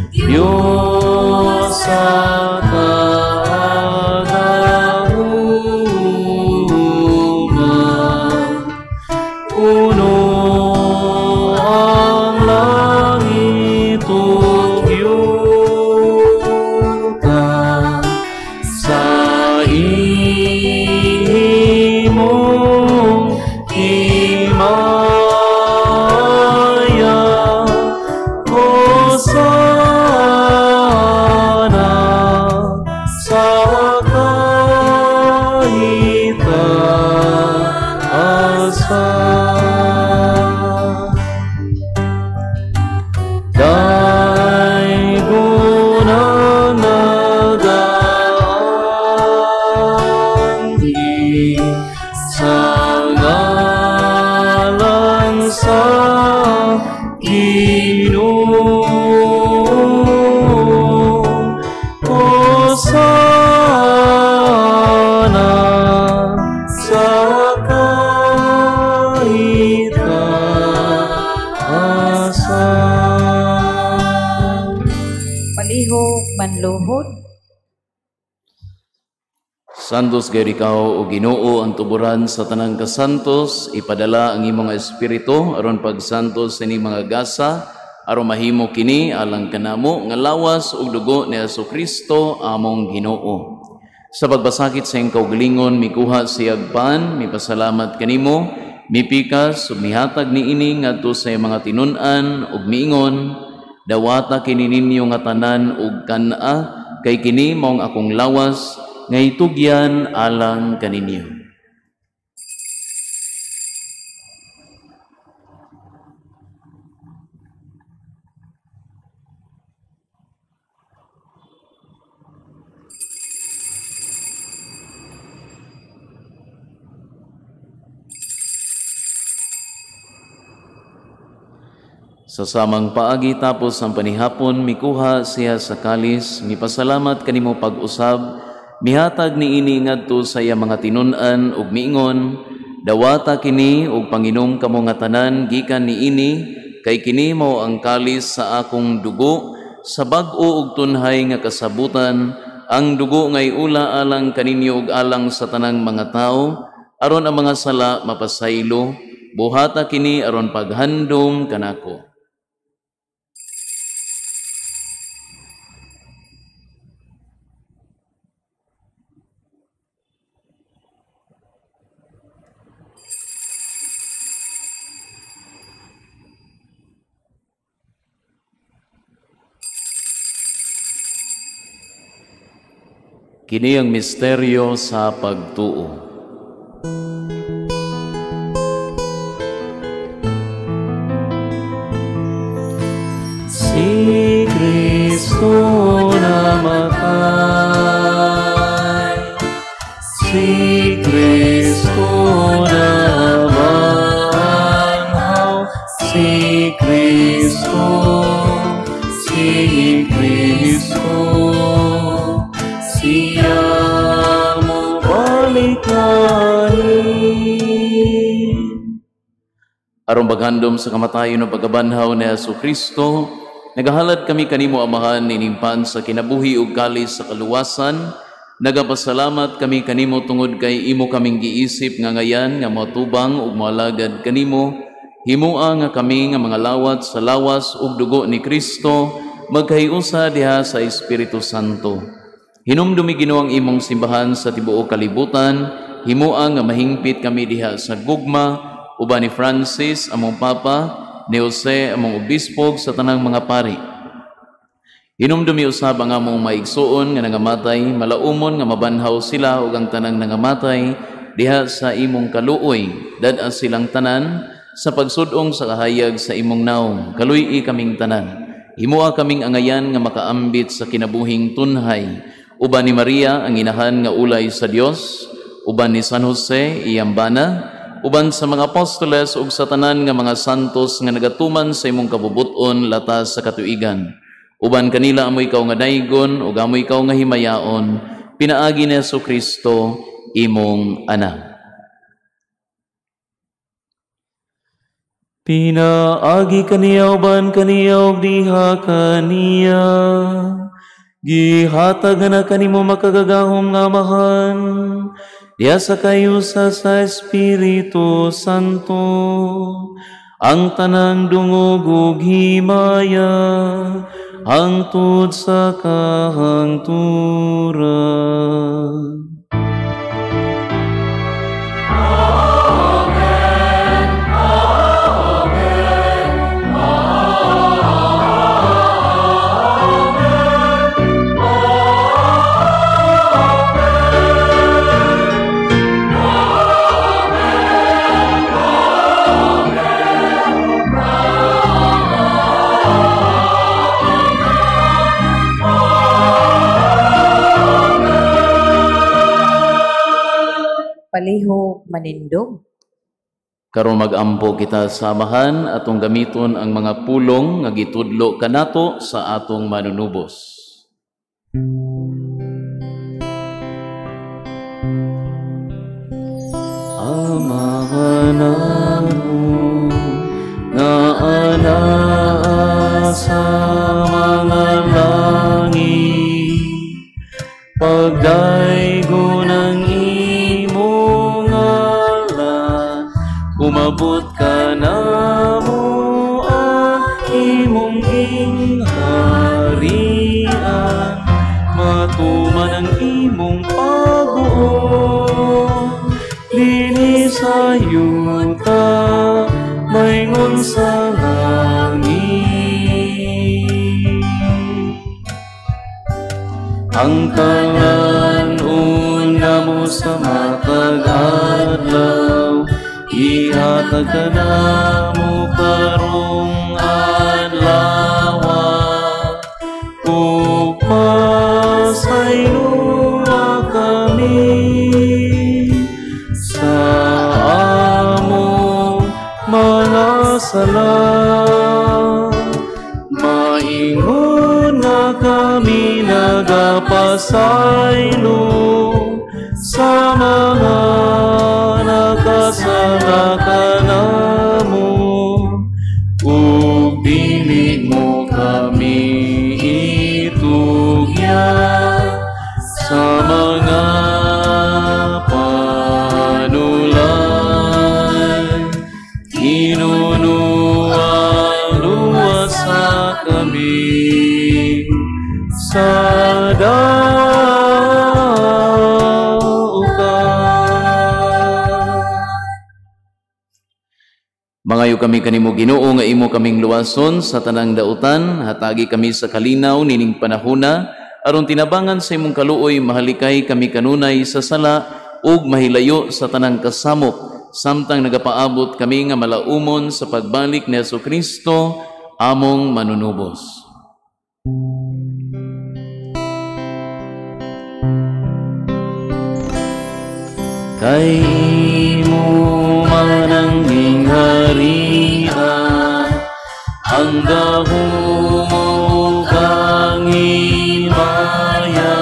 S3: Diyos sa kadaugan, puno ang langit ug yuta sa imong himaya. Hosana sa kaitaasan. Daygon ang nagaan di sa ngalan sa Ginoo. Hosana sa kaitaasan.
S2: Palihog manluhod.
S3: Santos gayud ikaw o Ginoo ang tuburan sa tanang kasantos, ipadala ang imong espiritu aron pagsantos sa ining mga gasa, aron mahimo kini alang kanamo nga lawas ug dugo ni Jesucristo among Ginoo. Sa pagbasakit sa iyong kaugalingon, mikuha siyag pan, mipasalamat kanimo, mipikas ug mihatag niini ngadto sa iyong mga tinun-an ug miingon, dawata kini ninyo nga tanan ug kana, kay kini maong akong lawas nga itugyan alang kaninyo. Sa samang paagi tapos ang panihapon, mikuha siya sa kalis, mipasalamat kanimo pag-usab, mihatag niini ngadto sa iya mga tinun-an ug miingon, dawata kini ug panginom kamo nga tanan gikan niini, kay kini mao ang kalis sa akong dugo, sa bag-o ug tunhay nga kasabutan, ang dugo ngay ula alang kaninyo ug alang sa tanang mga tao, aron ang mga sala mapasaylo, buhata kini aron paghandom kanako. Kini ang misteryo sa pagtuo. Si Kristo namatay, si Kristo namanhaw, si Kristo, si Kristo, siya mo balikanin. Aron baghandom sa kamatayon ng pagkabanhaw ni Jesucristo, nagahalad kami kanimo amahan ninimpan sa kinabuhi ug kalis sa kaluwasan. Nagapasalamat kami kanimo tungod kay imo kaming giisip nga ngayan nga matubang ug moalagad kanimo. Himua nga kami nga mga lawat sa lawas ug dugo ni Kristo magkahiusa diha sa Espiritu Santo. Hinumdumi Ginoo ang imong simbahan sa tibuok kalibutan, himua nga mahingpit kami diha sa gugma, uban ni Francis among Papa, ni Jose among Obispog sa tanang mga pari. Hinumdumi usab ang among maigsuon nga nangamatay, malaumon nga mabanhaw sila ug ang tanang nangamatay diha sa imong kaluoy, dad-a silang tanan sa pagsudong sa kahayag sa imong naong. Kaluy-i kaming tanan. Himua kaming angayan nga makaambit sa kinabuhing tunhay. Uban ni Maria ang inahan nga ulay sa Dios, uban ni San Jose iyang bana, uban sa mga apostoles ug sa tanan nga mga santos nga nagatuman sa imong kabubuton latas sa katuigan. Uban kanila amo ikaw nga daygon ug amo ikaw nga himayaon, pinaagi ni Jesucristo imong anak. Pinaagi kaniya uban kaniya ug diha kaniya. Gihatag na kanimo makagagahom nga amahan. Diya sa kayo sa Espiritu Santo. Ang tanang dungog ug himaya hangtod sa kahangturan.
S2: Palihog manindog.
S3: Karon mag-ampo kita sa amahan atong gamiton ang mga pulong nga gitudlo kanato sa atong manunubos. Amahan mo nga anaa sa mga langit, pagdaygo ng umabot ka na mo ang imong gingharian, matuman ang imong pag-uong, linisayon ka, maingon sa langit. Ang kalan-un na mo sa matag-adlaw, ihatag ka na mo karong adlaw, upasayloa kami sa among mga sala. Maingon na kami nagapasaylo sa mga nakasala ka na mo, ug dili mo kami itugya sa mga panulan. Inunuan-luwas sa kami sa Mangayo kami kanimo Ginoo nga imo kaming luwason sa tanang dautan, hatagi kami sa kalinaw nining panahona, aron tinabangan sa imong kaluoy mahalikay kami kanunay sa sala ug mahilayo sa tanang kasamok, samtang nagapaabot kami nga malaumon sa pagbalik ni Jesucristo among manunubos. Kay imo man ang gingharian, ang gahom kang himaya,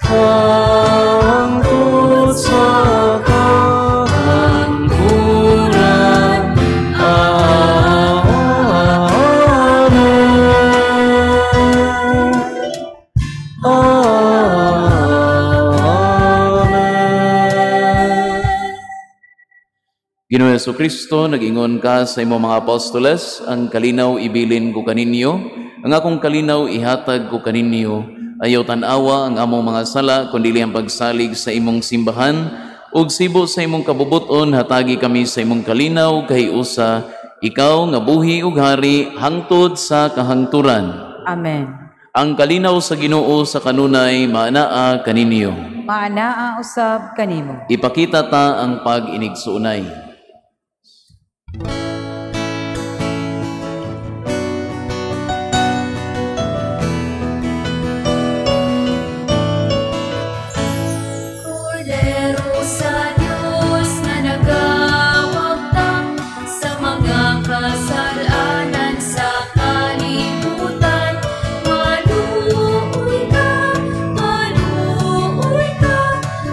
S3: hangtod sa kahangturan. Ginoong Jesucristo, nag-ingon ka sa imong mga apostoles, ang kalinaw ibilin ko kaninyo, ang akong kalinaw ihatag ko kaninyo, ayaw tanawa ang among mga sala, kundi ang pagsalig sa imong simbahan, ug sibo sa imong kabubuton, hatagi kami sa imong kalinaw, kay usa, ikaw nga buhi ug hari, hangtod sa kahangturan.
S2: Amen.
S3: Ang kalinaw sa Ginoo sa kanunay, maanaa kaninyo.
S2: Maanaa usab kanimo.
S3: Ipakita ta ang pag-inigsuunay.
S1: Cordero sa Diyos na nagawagtang sa mga kasalanan sa kalibutan, maluoy ka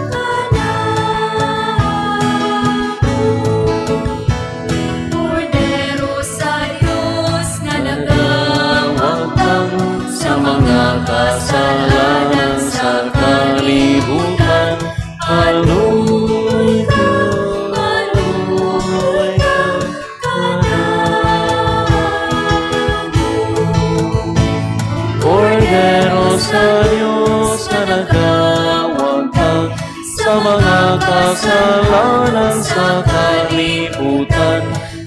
S1: kanamo.
S3: kasalanan sa kalibutan. Hallelujah, hallelujah, Cordero sa Diyos na nagawagtang sa mga kasalanan sa kalibutan.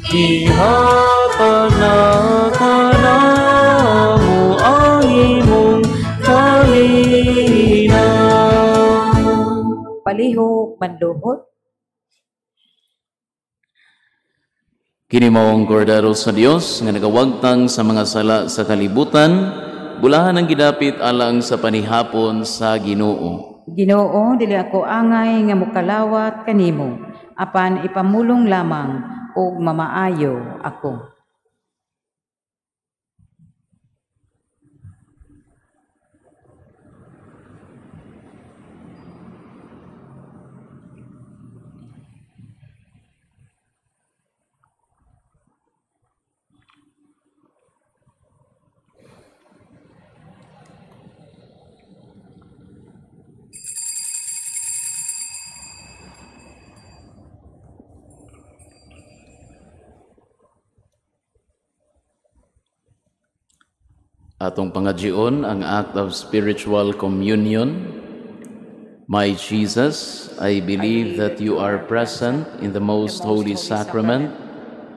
S3: Ihatan na kanamo ang imong kalinaw.
S2: Palihog manduhot.
S3: Kini mao ang Cordero sa Dios nga nagawagtang sa mga sala sa kalibutan, bulahan ang gidapit alang sa panihapon sa Ginoo.
S2: Ginoo, dili ako angay nga mukalawat kanimo, apan ipamulong lamang og mamaayo ako.
S3: Atong pangadjion ang act of spiritual communion. My Jesus, I believe that you are present in the most holy sacrament.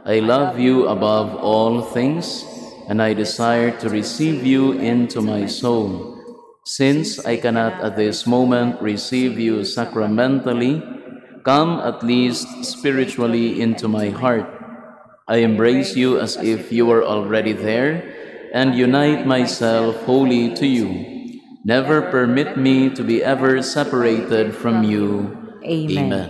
S3: I love you above all things, and I desire to receive you into my soul. Since I cannot at this moment receive you sacramentally, come at least spiritually into my heart. I embrace you as if you were already there, and unite myself wholly to you. Never permit me to be ever separated from you.
S2: Amen.
S3: Amen.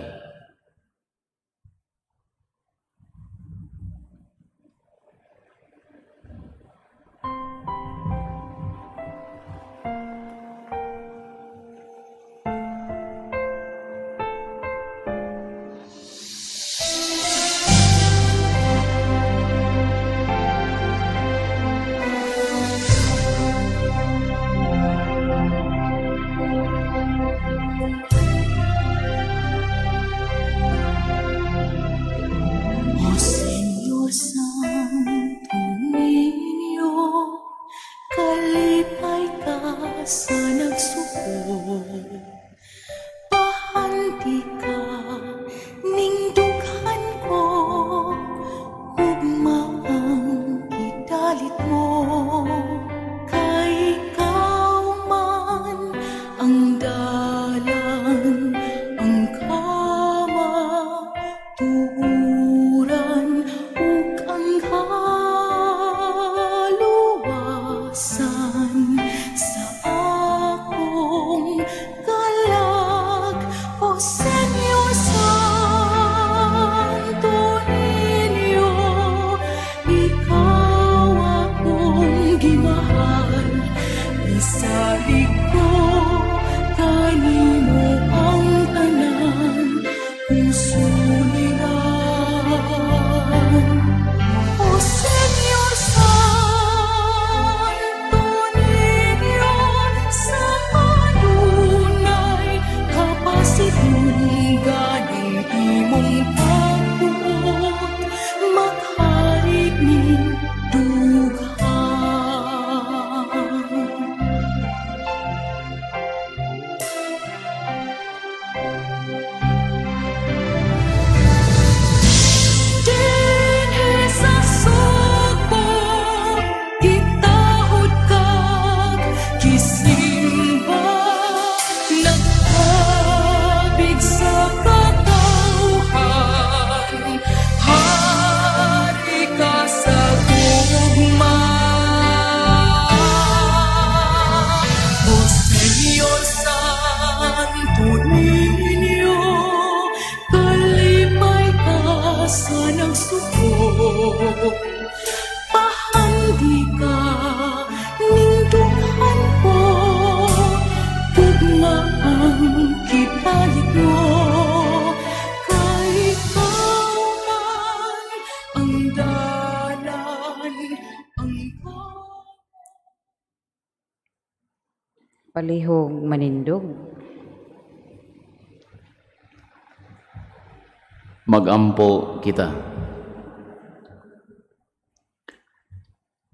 S2: palihog manindog.
S3: Magampo kita.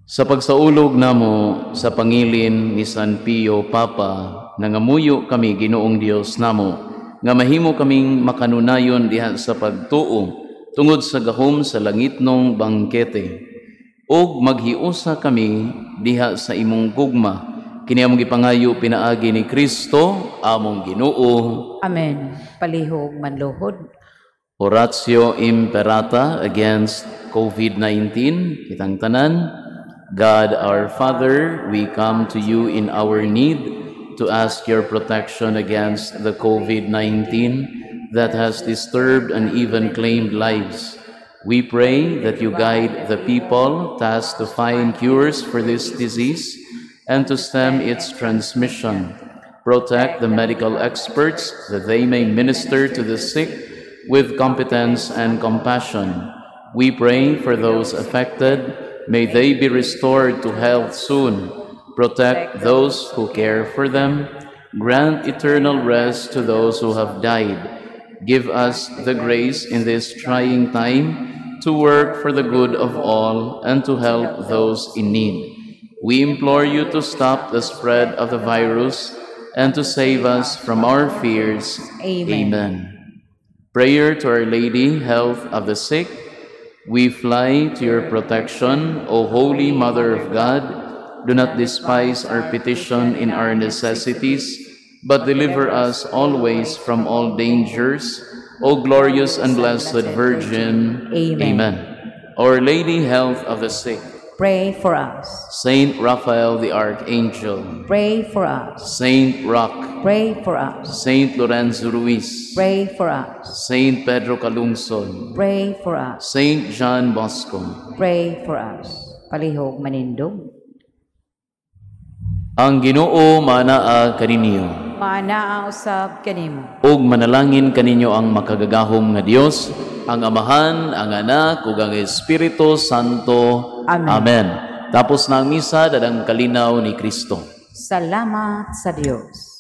S3: Sa pagsaulog namo sa pangilin ni San Pio Papa, nangamuyo kami Ginoong Dios namo, nga mahimo kaming makanunayon diha sa pagtuo tungod sa gahom sa langitnong bangkete. Og maghiusa kami diha sa imong gugma, kini among gipangayo pinaagi ni Kristo, among Ginoo. Amen.
S2: Palihog manluhod.
S3: Oratio Imperata against COVID-19. Kitang tanan. God our Father, we come to you in our need to ask your protection against the COVID-19 that has disturbed and even claimed lives. We pray that you guide the people tasked to find cures for this disease and to stem its transmission. Protect the medical experts that they may minister to the sick with competence and compassion. We pray for those affected. May they be restored to health soon. Protect those who care for them. Grant eternal rest to those who have died. Give us the grace in this trying time to work for the good of all and to help those in need. We implore you to stop the spread of the virus and to save us from our fears. Amen. Prayer to Our Lady, health of the sick. We fly to your protection, O Holy Mother of God. Do not despise our petition in our necessities, but deliver us always from all dangers, O glorious and blessed Virgin.
S2: Amen.
S3: Our Lady, health of the sick.
S2: Pray for us.
S3: Saint Raphael the Archangel.
S2: Pray for us.
S3: Saint Roch.
S2: Pray for us.
S3: Saint Lorenzo Ruiz.
S2: Pray for us.
S3: Saint Pedro Calungsod.
S2: Pray for us.
S3: Saint John Bosco.
S2: Pray for us. Palihog manindog.
S3: Ang Ginoo manaa kaninyo.
S2: Mana ang usab kanimo.
S3: Ug manalangin kaninyo ang makagagahom nga Dios, ang Amahan, ang Anak, ug ang Espiritu Santo.
S2: Amen.
S3: Amen. Tapos na ang misa, dadang kalinaw ni Kristo.
S2: Salamat sa Dios.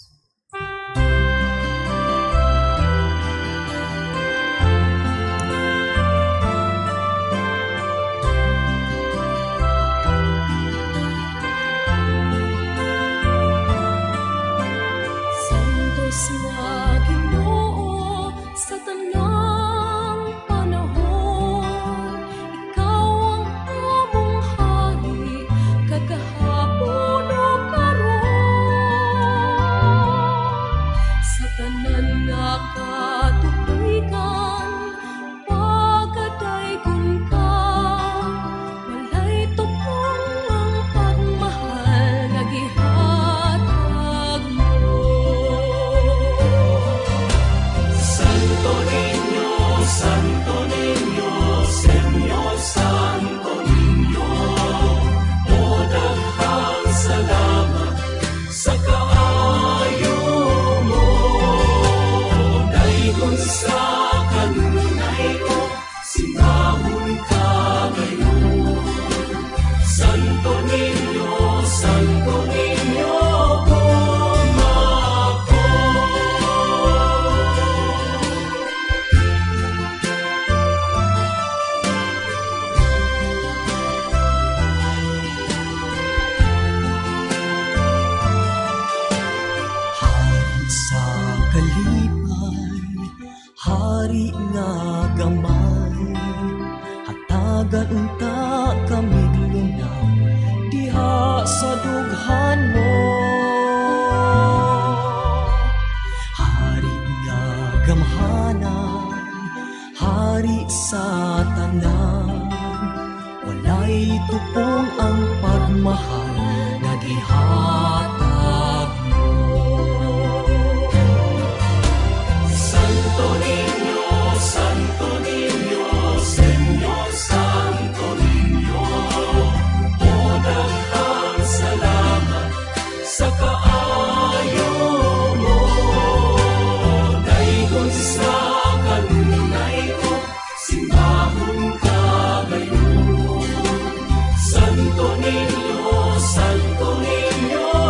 S5: Santo Niño,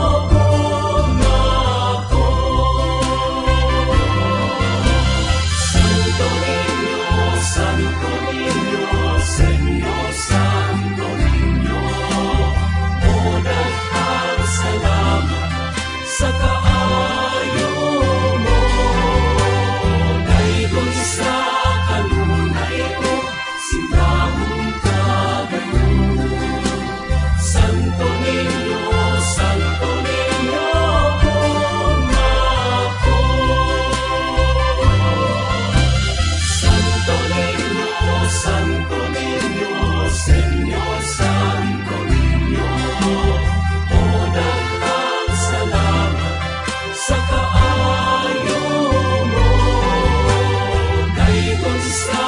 S5: Kristo